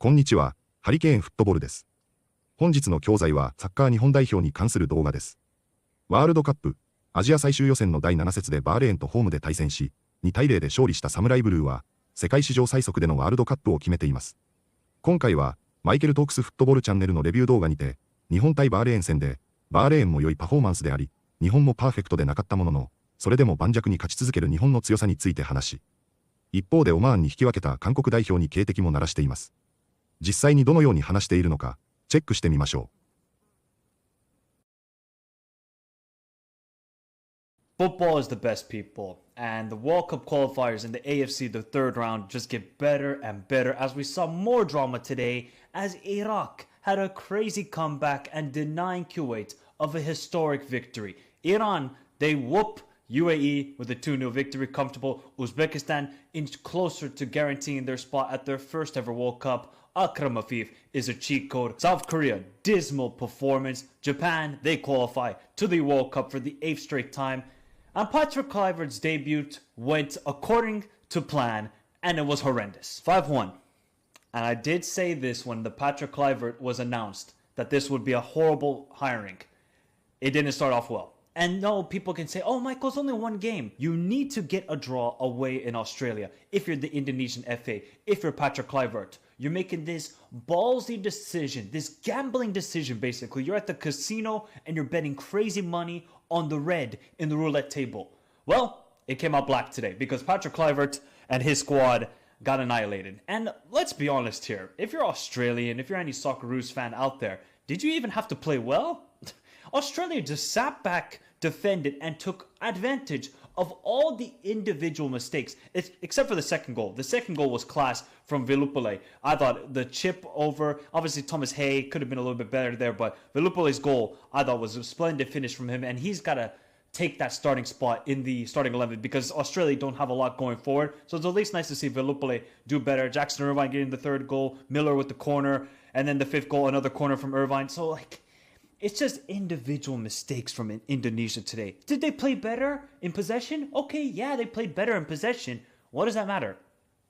こんにちは、ハリケーンフットボールです。本日の教材はサッカー日本代表に関する動画です。ワールドカップ、アジア最終予選の第7節でバーレーンとホームで対戦し、2対0で勝利したサムライブルーは、世界史上最速でのワールドカップを決めています。今回は、マイケルトークスフットボールチャンネルのレビュー動画にて、日本対バーレーン戦で、バーレーンも良いパフォーマンスであり、日本もパーフェクトでなかったものの、それでも盤石に勝ち続ける日本の強さについて話し、一方でオマーンに引き分けた韓国代表に警笛も鳴らしています。実際にどのように話しているのか、チェックしてみましょう。Football is the best, people, and the World Cup qualifiers in the AFC, the third round, just get better and better as we saw more drama today as Iraq had a crazy comeback and denying Kuwait of a historic victory. Iran, they whoop UAE with a 2-0 victory, comfortable. Uzbekistan inched closer to guaranteeing their spot at their first ever World Cup. Akram Afif is a cheat code. South Korea, dismal performance. Japan, they qualify to the World Cup for the 8th straight time. And Patrick Kluivert's debut went according to plan, and it was horrendous. 5-1. And I did say this when the Patrick Kluivert was announced, that this would be a horrible hiring. It didn't start off well. And no, people can say, oh, Michael, it's only one game. You need to get a draw away in Australia. If you're the Indonesian FA, if you're Patrick Kluivert, you're making this ballsy decision, this gambling decision, basically. You're at the casino and you're betting crazy money on the red in the roulette table. Well, it came out black today because Patrick Kluivert and his squad got annihilated. And let's be honest here. If you're Australian, if you're any Socceroos fan out there, did you even have to play well? Australia just sat back, defended, and took advantage of all the individual mistakes, except for the second goal. The second goal was class from Velupale. I thought the chip over, obviously Thomas Hay could have been a little bit better there, but Velupale's goal, I thought, was a splendid finish from him, and he's got to take that starting spot in the starting 11 because Australia don't have a lot going forward. So it's at least nice to see Velupale do better. Jackson Irvine getting the third goal, Miller with the corner, and then the fifth goal, another corner from Irvine. So, like, it's just individual mistakes from Indonesia today. Did they play better in possession? Okay, yeah, they played better in possession. What does that matter?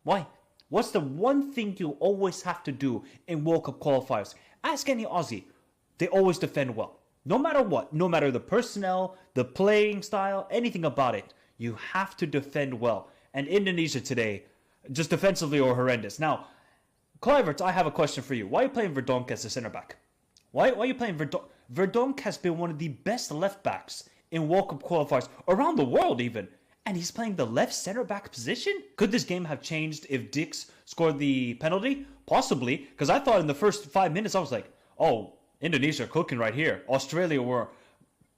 Why? What's the one thing you always have to do in World Cup qualifiers? Ask any Aussie. They always defend well. No matter what, no matter the personnel, the playing style, anything about it, you have to defend well. And Indonesia today, just defensively or horrendous. Now, Kluivert, I have a question for you. Why are you playing Verdonk as a center back? Why are you playing Verdonk? Verdonk has been one of the best left backs in World Cup qualifiers around the world even. And he's playing the left center back position? Could this game have changed if Dix scored the penalty? Possibly, because I thought in the first 5 minutes I was like, oh, Indonesia cooking right here. Australia were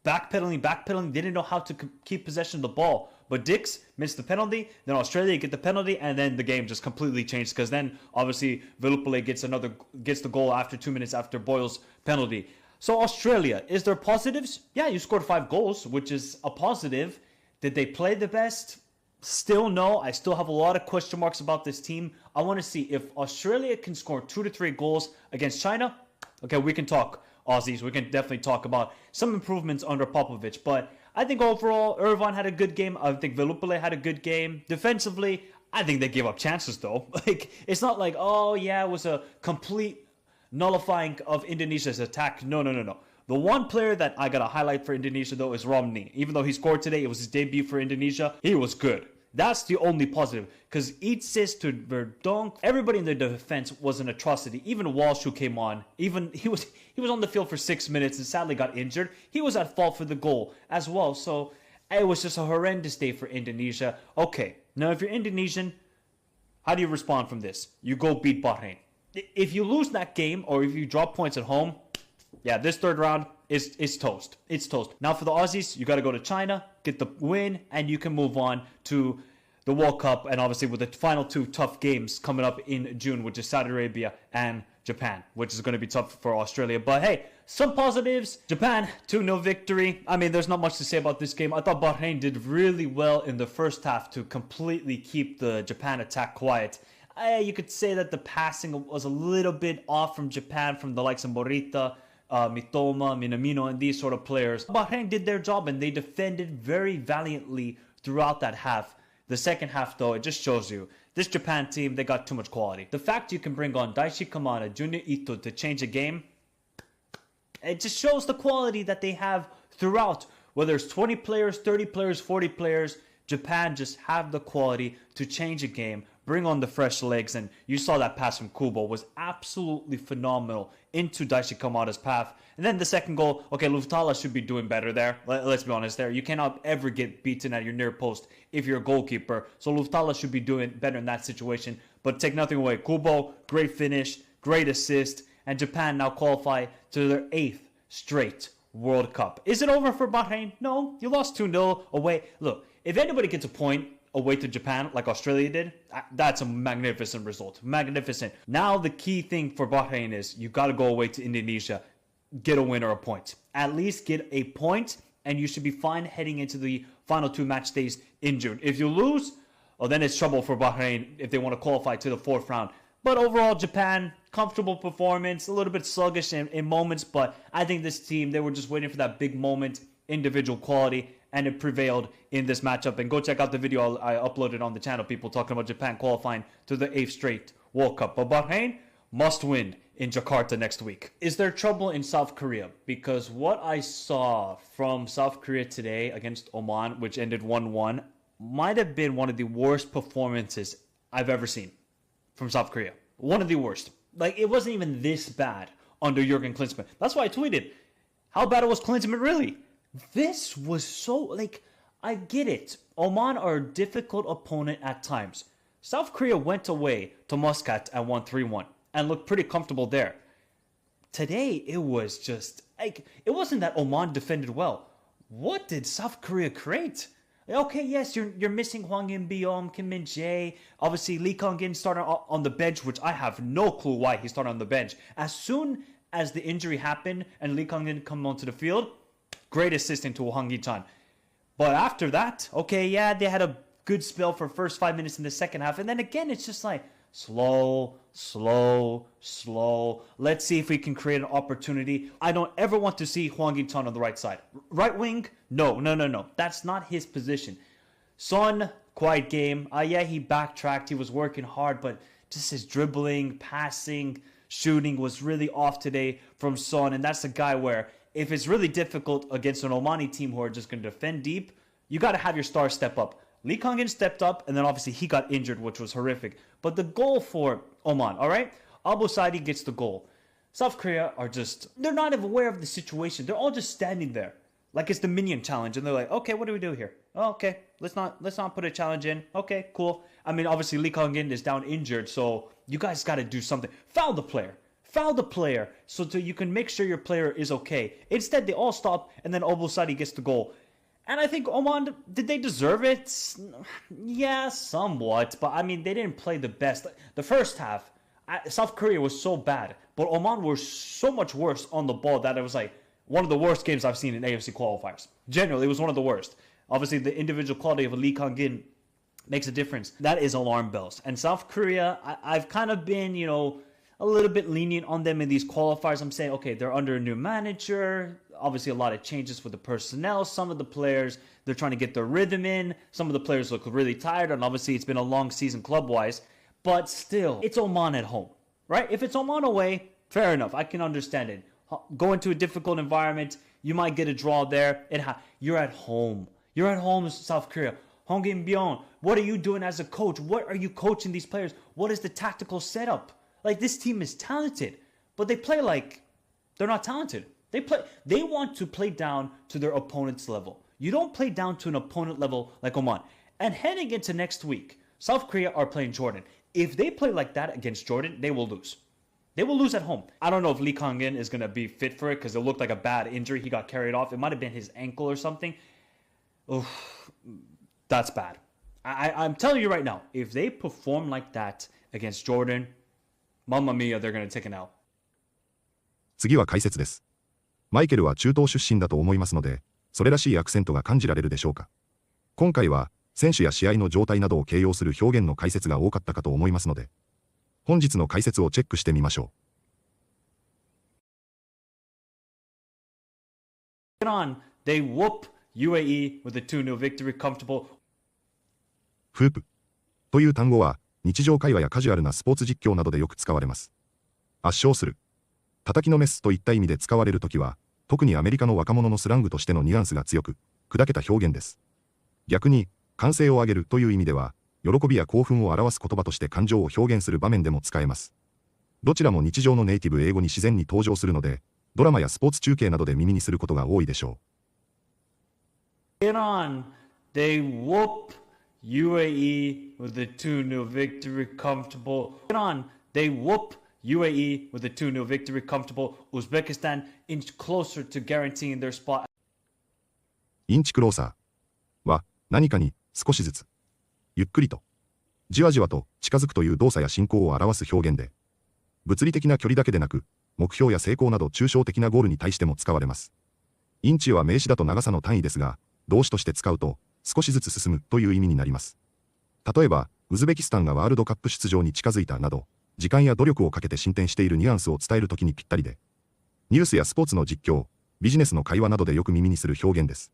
backpedaling, didn't know how to keep possession of the ball. But Dix missed the penalty, then Australia get the penalty, and then the game just completely changed because then obviously Velupale gets the goal after 2 minutes after Boyle's penalty. So Australia, is there positives? Yeah, you scored 5 goals, which is a positive. Did they play the best? Still no. I still have a lot of question marks about this team. I want to see if Australia can score 2 to 3 goals against China. Okay, we can talk Aussies. We can definitely talk about some improvements under Popovic. But I think overall, Irvine had a good game. I think Velupale had a good game. Defensively, I think they gave up chances though. Like, it's not like, oh yeah, it was a complete nullifying of Indonesia's attack. No. The one player that I gotta highlight for Indonesia though is Romney. Even though he scored today, it was his debut for Indonesia. He was good. That's the only positive. Because Itzis to Verdonk, everybody in the defense was an atrocity. Even Walsh, who came on, even he was on the field for 6 minutes and sadly got injured. He was at fault for the goal as well. So it was just a horrendous day for Indonesia. Okay, now if you're Indonesian, how do you respond from this? You go beat Bahrain. If you lose that game or if you drop points at home, yeah, this third round is toast. It's toast. Now for the Aussies, you got to go to China, get the win, and you can move on to the World Cup. And obviously with the final 2 tough games coming up in June, which is Saudi Arabia and Japan, which is going to be tough for Australia. But hey, some positives. Japan, 2-0 victory. I mean, there's not much to say about this game. I thought Bahrain did really well in the first half to completely keep the Japan attack quiet. You could say that the passing was a little bit off from Japan, from the likes of Morita, Mitoma, Minamino, and these sort of players. Bahrain did their job and they defended very valiantly throughout that half. The second half, though, it just shows you this Japan team, they got too much quality. The fact you can bring on Daishi Kamada, Junior Ito to change a game, it just shows the quality that they have throughout. Whether it's 20 players, 30 players, 40 players, Japan just have the quality to change a game, bring on the fresh legs, and you saw that pass from Kubo was absolutely phenomenal into Daishi Kamada's path. And then the second goal, okay, Luftala should be doing better there. Let's be honest there. You cannot ever get beaten at your near post if you're a goalkeeper. So Luftala should be doing better in that situation. But take nothing away. Kubo, great finish, great assist, and Japan now qualify to their 8th straight World Cup. Is it over for Bahrain? No, you lost 2-0 away. Look, if anybody gets a point away to Japan like Australia did, that's a magnificent result. Magnificent. Now the key thing for Bahrain is you got to go away to Indonesia, get a win or a point. At least get a point, and you should be fine heading into the final 2 match days in June. If you lose, well, then it's trouble for Bahrain if they want to qualify to the 4th round. But overall, Japan, comfortable performance, a little bit sluggish in moments, but I think this team, they were just waiting for that big moment, individual quality, and it prevailed in this matchup. And go check out the video I uploaded on the channel, people talking about Japan qualifying to the 8th straight World Cup. But Bahrain must win in Jakarta next week. Is there trouble in South Korea? Because what I saw from South Korea today against Oman, which ended 1-1, might have been one of the worst performances I've ever seen from South Korea. One of the worst. Like, it wasn't even this bad under Jurgen Klinsmann. That's why I tweeted, how bad was Klinsmann really? This was so, like, I get it. Oman are a difficult opponent at times. South Korea went away to Muscat and won 3-1 and looked pretty comfortable there. Today, it was just, like, it wasn't that Oman defended well. What did South Korea create? Okay, yes, you're missing Hwang In-beom, Kim Min-jae. Obviously, Lee Kang-in started on the bench, which I have no clue why he started on the bench. As soon as the injury happened and Lee Kang-in come onto the field, great assistant to Hwang Yi-chan. But after that, okay, yeah, they had a good spell for first 5 minutes in the second half. And then again, it's just like slow. Let's see if we can create an opportunity. I don't ever want to see Hwang Yi-chan on the right side. Right wing? No. That's not his position. Son, quiet game. Yeah, he backtracked. He was working hard, but just his dribbling, passing, shooting was really off today from Son. And that's a guy where if it's really difficult against an Omani team who are just going to defend deep, you got to have your stars step up. Lee Kang-in stepped up, and then obviously he got injured, which was horrific. But the goal for Oman, all right? Abu Saidi gets the goal. South Korea are just, they're not even aware of the situation. They're all just standing there like it's the Minion Challenge. And they're like, okay, what do we do here? Oh, okay, let's not put a challenge in. Okay, cool. I mean, obviously Lee Kang-in is down injured, so you guys got to do something. Foul the player so you can make sure your player is okay. Instead, they all stop, and then Abu Saidi gets the goal. And I think Oman, did they deserve it? Yeah, somewhat. But, I mean, they didn't play the best. The first half, South Korea was so bad. But Oman were so much worse on the ball that it was like one of the worst games I've seen in AFC qualifiers. Generally, it was one of the worst. Obviously, the individual quality of Lee Kang-in makes a difference. That is alarm bells. And South Korea, I've kind of been, a little bit lenient on them in these qualifiers. I'm saying, okay, they're under a new manager. Obviously, a lot of changes with the personnel. Some of the players, they're trying to get their rhythm in. Some of the players look really tired. And obviously, it's been a long season club-wise. But still, it's Oman at home, right? If it's Oman away, fair enough. I can understand it. Go into a difficult environment. You might get a draw there. You're at home. You're at home in South Korea. Hwang In-beom, what are you doing as a coach? What are you coaching these players? What is the tactical setup? Like, this team is talented, but they play like they're not talented. They want to play down to their opponent's level. You don't play down to an opponent level like Oman. And heading into next week, South Korea are playing Jordan. If they play like that against Jordan, they will lose. They will lose at home. I don't know if Lee Kang-in is going to be fit for it because it looked like a bad injury. He got carried off. It might have been his ankle or something. Oof, that's bad. I'm telling you right now, if they perform like that against Jordan, Mamma mia, they're going to take an L. 次は解説です。マイケルは中東出身だと思いますので、それらしいアクセントが感じられるでしょうか。今回は、選手や試合の状態などを形容する表現の解説が多かったかと思いますので、本日の解説をチェックしてみましょう。They whoop UAE with a 2-0 victory, comfortable. フープという単語は日常会話やカジュアルなスポーツ実況などでよく使われます。圧勝する、叩きのめすといった意味で使われるときは、特にアメリカの若者のスラングとしてのニュアンスが強く、砕けた表現です。逆に、歓声を上げるという意味では、喜びや興奮を表す言葉として感情を表現する場面でも使えます。どちらも日常のネイティブ英語に自然に登場するので、ドラマやスポーツ中継などで耳にすることが多いでしょGet on. They whoop UAE with a 2-0 victory comfortable. Get on. They whoop UAE with a 2-0 victory comfortable. Uzbekistan inch closer to guaranteeing their spot. う。インチクローサーは何かに少しずつ、ゆっくりと、じわじわと近づくという動作や進行を表す表現で、物理的な距離だけでなく、目標や成功など抽象的なゴールに対しても使われます。インチは名詞だと長さの単位ですが、動詞として使うと、少しずつ進むという意味になります。例えば、ウズベキスタンがワールドカップ出場に近づいたなど、時間や努力をかけて進展しているニュアンスを伝えるときにぴったりで、ニュースやスポーツの実況、ビジネスの会話などでよく耳にする表現です。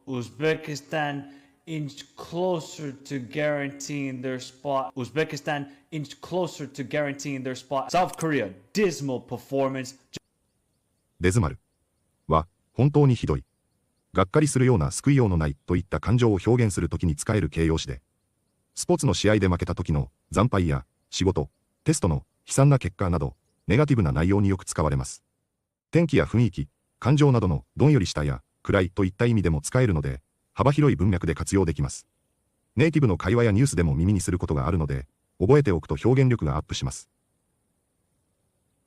Uzbekistan inch closer to guaranteeing their spot. Uzbekistan inch closer to guaranteeing their spot. South Korea, dismal performance. デズマルは本当にひどい。がっかりするような救いようのないといった感情を表現するときに使える形容詞で、スポーツの試合で負けた時の惨敗や仕事、テストの悲惨な結果など、ネガティブな内容によく使われます。天気や雰囲気、感情などのどんよりしたや暗いといった意味でも使えるので、幅広い文脈で活用できます。ネイティブの会話やニュースでも耳にすることがあるので、覚えておくと表現力がアップします。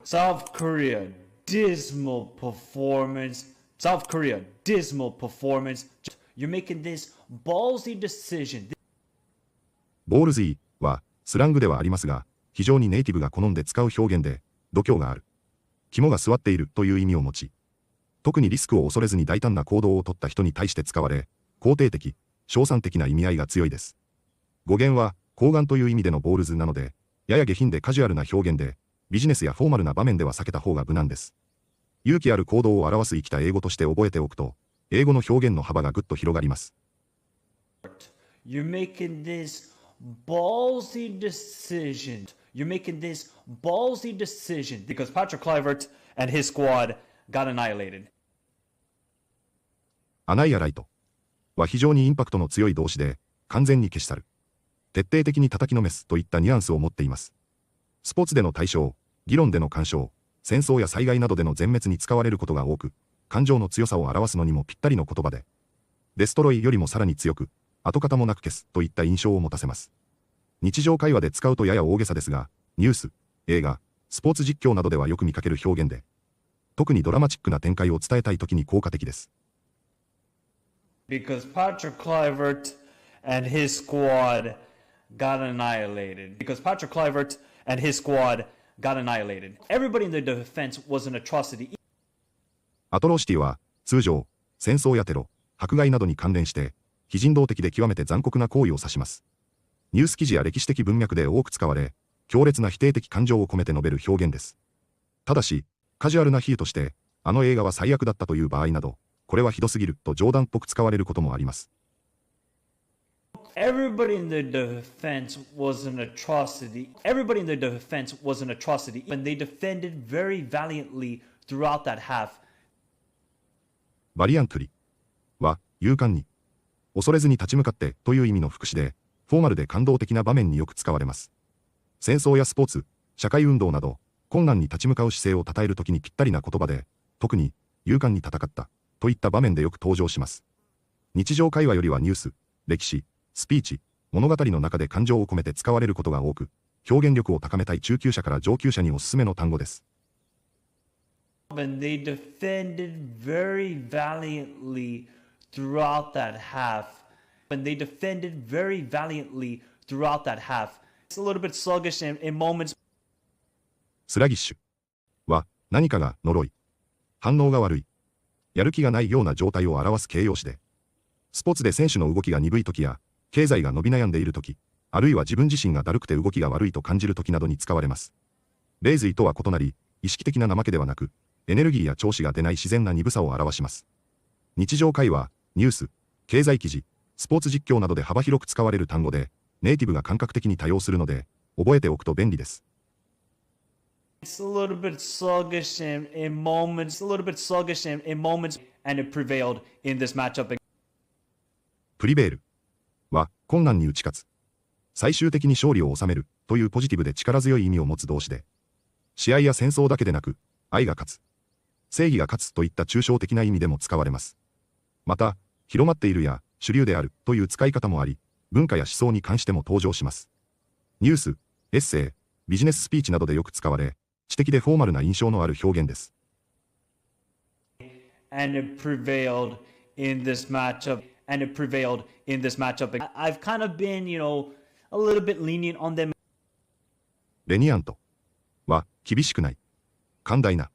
South Korea, dismal performance. South Korea, dismal performance. You're making this ballsy decision. ボールズイはスラングではありますが、非常にネイティブが好んで使う表現で、度胸がある、肝が据わっているという意味を持ち、特にリスクを恐れずに大胆な行動を取った人に対して使われ、肯定的、称賛的な意味合いが強いです。語源は、睾丸という意味でのボールズなので、やや下品でカジュアルな表現で、ビジネスやフォーマルな場面では避けた方が無難です。勇気ある行動を表す生きた英語として覚えておくと、英語の表現の幅がぐっと広がります。You're making this ballsy decision. You're making this ballsy decision because Patrick Kluivert and his squad got annihilated. アナイアライトは非常にインパクトの強い動詞で、完全に消し去る、徹底的に叩きのめすといったニュアンスを持っています。スポーツでの対象、議論での干渉、戦争や災害などでの全滅に使われることが多く、感情の強さを表すのにもぴったりの言葉で、デストロイよりもさらに強く、跡形もなく消すといった印象を持たせます。日常会話で使うとやや大げさですが、ニュース、映画、スポーツ実況などではよく見かける表現で、特にドラマチックな展開を伝えたいときに効果的です。Because Patrick Kluivert and his squad got annihilated. Because Patrick Kluivert and his squad got annihilated. Everybody in the defense was an atrocity. アトロシティは、通常、戦争やテロ、迫害などに関連して、非人道的で極めて残酷な行為を指します。ニュース記事や歴史的文脈で多く使われ、強烈な否定的感情を込めて述べる表現です。ただし、カジュアルな比喩として、あの映画は最悪だったという場合など、これはひどすぎると冗談っぽく使われることもあります。Everybody in the defense was an atrocity. Everybody in the defense was an atrocity. And they defended very valiantly throughout that half. バリアントリは、勇敢に、恐れずに立ち向かってという意味の副詞で、フォーマルで感動的な場面によく使われます。戦争やスポーツ、社会運動など、困難に立ち向かう姿勢を称えるときにぴったりな言葉で、特に、勇敢に戦った、といった場面でよく登場します。日常会話よりはニュース、歴史、スピーチ、物語の中で感情を込めて使われることが多く、表現力を高めたい中級者から上級者におすすめの単語です。And they defended very valiantly throughout that half. And they defended very valiantly throughout that half. It's a little bit sluggish in moments. スラギッシュは何かが呪い、反応が悪い、やる気がないような状態を表す形容詞で、スポーツで選手の動きが鈍い時や、経済が伸び悩んでいる時、あるいは自分自身がだるくて動きが悪いと感じる時などに使われます。レイズイとは異なり、意識的な怠けではなく、エネルギーや調子が出ない自然な鈍さを表します。日常会話、ニュース、経済記事、スポーツ実況などで幅広く使われる単語で、ネイティブが感覚的に多用するので、覚えておくと便利です。It's a little bit sluggish in moments, a little bit sluggish in moments, and it prevailed in this matchup. プリベールは困難に打ち勝つ。最終的に勝利を収めるというポジティブで力強い意味を持つ動詞で、試合や戦争だけでなく、愛が勝つ、正義が勝つといった抽象的な意味でも使われます。また、広まっているや主流であるという使い方もあり、文化や思想に関しても登場します。ニュース、エッセイ、ビジネススピーチなどでよく使われ、知的でフォーマルな印象のある表現です。And it prevailed in this matchup. And it prevailed in this matchup. I've kind of been, a little bit lenient on them. レニアントは厳しくない、寛大な、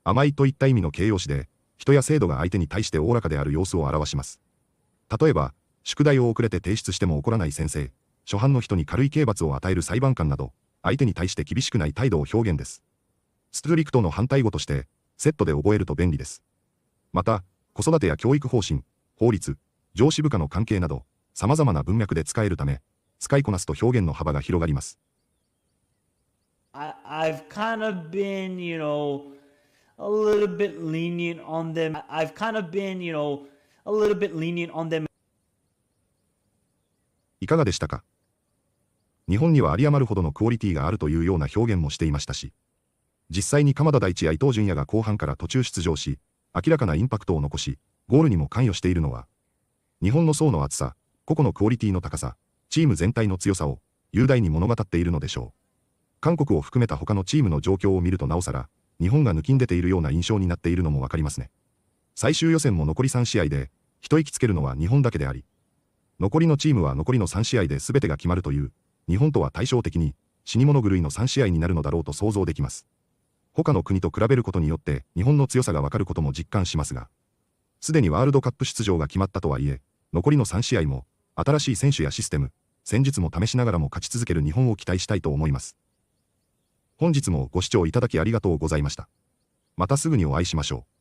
甘いといった意味の形容詞で、人や制度が相手に対しておおらかである様子を表します。例えば、宿題を遅れて提出しても怒らない先生、初犯の人に軽い刑罰を与える裁判官など、相手に対して厳しくない態度を表現です。ストリクトの反対語として、セットで覚えると便利です。また、子育てや教育方針、法律、上司部下の関係など、様々な文脈で使えるため、使いこなすと表現の幅が広がります。I've kind of been, a little bit lenient on them. I've kind of been, a little bit lenient on them. いかがでしたか？日本には有り余るほどのクオリティがあるというような表現もしていましたし、実際に鎌田大地や伊東純也が後半から途中出場し、明らかなインパクトを残し、ゴールにも関与しているのは、日本の層の厚さ、個々のクオリティの高さ、チーム全体の強さを雄大に物語っているのでしょう。韓国を含めた他のチームの状況を見るとなおさら、日本が抜きん出ているような印象になっているのもわかりますね。最終予選も残り3試合で、一息つけるのは日本だけであり、残りのチームは残りの3試合で全てが決まるという、日本とは対照的に死に物狂いの3試合になるのだろうと想像できます。他の国と比べることによって日本の強さがわかることも実感しますが、すでにワールドカップ出場が決まったとはいえ、残りの3試合も新しい選手やシステム、戦術も試しながらも勝ち続ける日本を期待したいと思います。本日もご視聴いただきありがとうございました。またすぐにお会いしましょう。